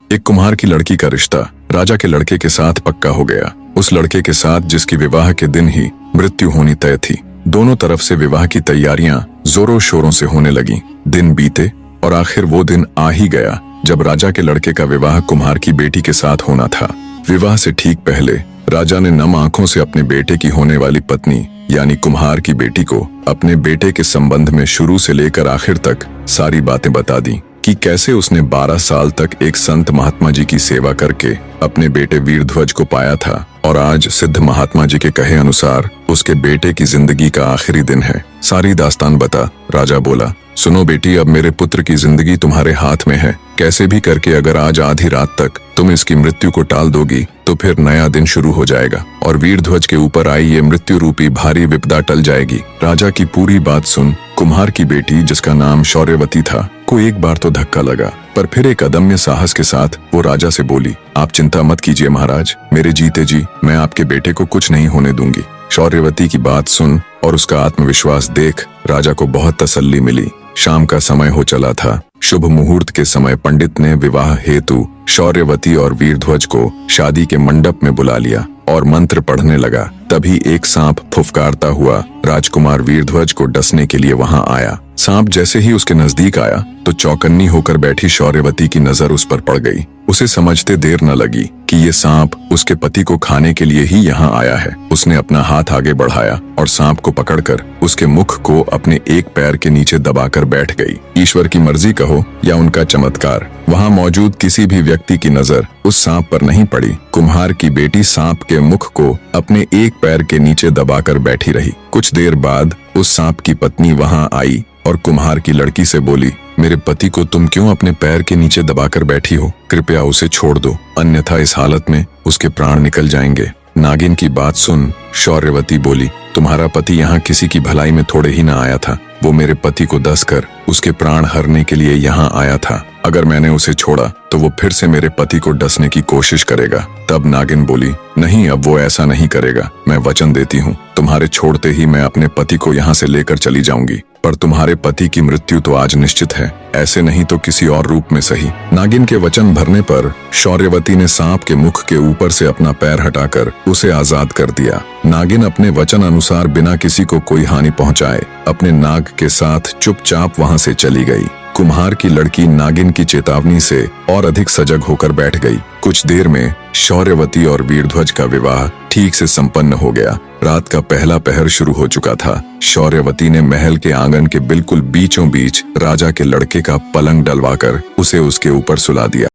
एक कुम्हार की लड़की का रिश्ता राजा के लड़के के साथ पक्का हो गया। उस लड़के के साथ जिसकी विवाह के दिन ही मृत्यु होनी तय थी। दोनों तरफ से विवाह की तैयारियां जोरों शोरों से होने लगी। दिन बीते और आखिर वो दिन आ ही गया जब राजा के लड़के का विवाह कुम्हार की बेटी के साथ होना था। विवाह से ठीक पहले राजा ने नम आंखों से अपने बेटे की होने वाली पत्नी यानी कुम्हार की बेटी को अपने बेटे के संबंध में शुरू से लेकर आखिर तक सारी बातें बता दी कि कैसे उसने 12 साल तक एक संत महात्मा जी की सेवा करके अपने बेटे वीरध्वज को पाया था और आज सिद्ध महात्मा जी के कहे अनुसार उसके बेटे की जिंदगी का आखिरी दिन है। सारी दास्तान बता। राजा बोला, सुनो बेटी, अब मेरे पुत्र की जिंदगी तुम्हारे हाथ में है। कैसे भी करके अगर आज आधी रात तक तुम इसकी मृत्यु को टाल दोगी तो फिर नया दिन शुरू हो जाएगा और वीरध्वज के ऊपर आई ये मृत्यु रूपी भारी विपदा टल जाएगी। राजा की पूरी बात सुन कुम्हार की बेटी, जिसका नाम शौर्यवती था, को एक बार तो धक्का लगा, पर फिर एक अदम्य साहस के साथ वो राजा से बोली, आप चिंता मत कीजिए महाराज, मेरे जीते जी मैं आपके बेटे को कुछ नहीं होने दूंगी। शौर्यवती की बात सुन और उसका आत्मविश्वास देख राजा को बहुत तसल्ली मिली। शाम का समय हो चला था। शुभ मुहूर्त के समय पंडित ने विवाह हेतु शौर्यवती और वीरध्वज को शादी के मंडप में बुला लिया और मंत्र पढ़ने लगा। तभी एक सांप फुफकारता हुआ राजकुमार वीरध्वज को डसने के लिए वहां आया। सांप जैसे ही उसके नजदीक आया तो चौकन्नी होकर बैठी शौर्यवती की नजर उस पर पड़ गई। उसे समझते देर न लगी कि ये सांप उसके पति को खाने के लिए ही यहाँ आया है। उसने अपना हाथ आगे बढ़ाया और सांप को पकड़कर उसके मुख को अपने एक पैर के नीचे दबाकर बैठ गई। ईश्वर की मर्जी कहो या उनका चमत्कार, वहां मौजूद किसी भी व्यक्ति की नजर उस सांप पर नहीं पड़ी। कुम्हार की बेटी सांप के मुख को अपने एक पैर के नीचे दबाकर बैठी रही। कुछ देर बाद उस सांप की पत्नी वहां आई और कुम्हार की लड़की से बोली, मेरे पति को तुम क्यों अपने पैर के नीचे दबाकर बैठी हो? कृपया उसे छोड़ दो, अन्यथा इस हालत में उसके प्राण निकल जाएंगे। नागिन की बात सुन शौर्यवती बोली, तुम्हारा पति यहाँ किसी की भलाई में थोड़े ही न आया था, वो मेरे पति को डसकर उसके प्राण हरने के लिए यहाँ आया था। अगर मैंने उसे छोड़ा तो वो फिर से मेरे पति को डसने की कोशिश करेगा। तब नागिन बोली, नहीं, अब वो ऐसा नहीं करेगा, मैं वचन देती हूँ, तुम्हारे छोड़ते ही मैं अपने पति को यहाँ से लेकर चली जाऊंगी, पर तुम्हारे पति की मृत्यु तो आज निश्चित है, ऐसे नहीं तो किसी और रूप में सही। नागिन के वचन भरने पर शौर्यवती ने सांप के मुख के ऊपर से अपना पैर हटाकर उसे आजाद कर दिया। नागिन अपने वचन अनुसार बिना किसी को कोई हानि पहुंचाए अपने नाग के साथ चुपचाप वहां से चली गई। कुम्हार की लड़की नागिन की चेतावनी से और अधिक सजग होकर बैठ गई। कुछ देर में शौर्यवती और वीरध्वज का विवाह ठीक से संपन्न हो गया। रात का पहला पहर शुरू हो चुका था। शौर्यवती ने महल के आंगन के बिल्कुल बीचों बीच राजा के लड़के का पलंग डलवाकर उसे उसके ऊपर सुला दिया।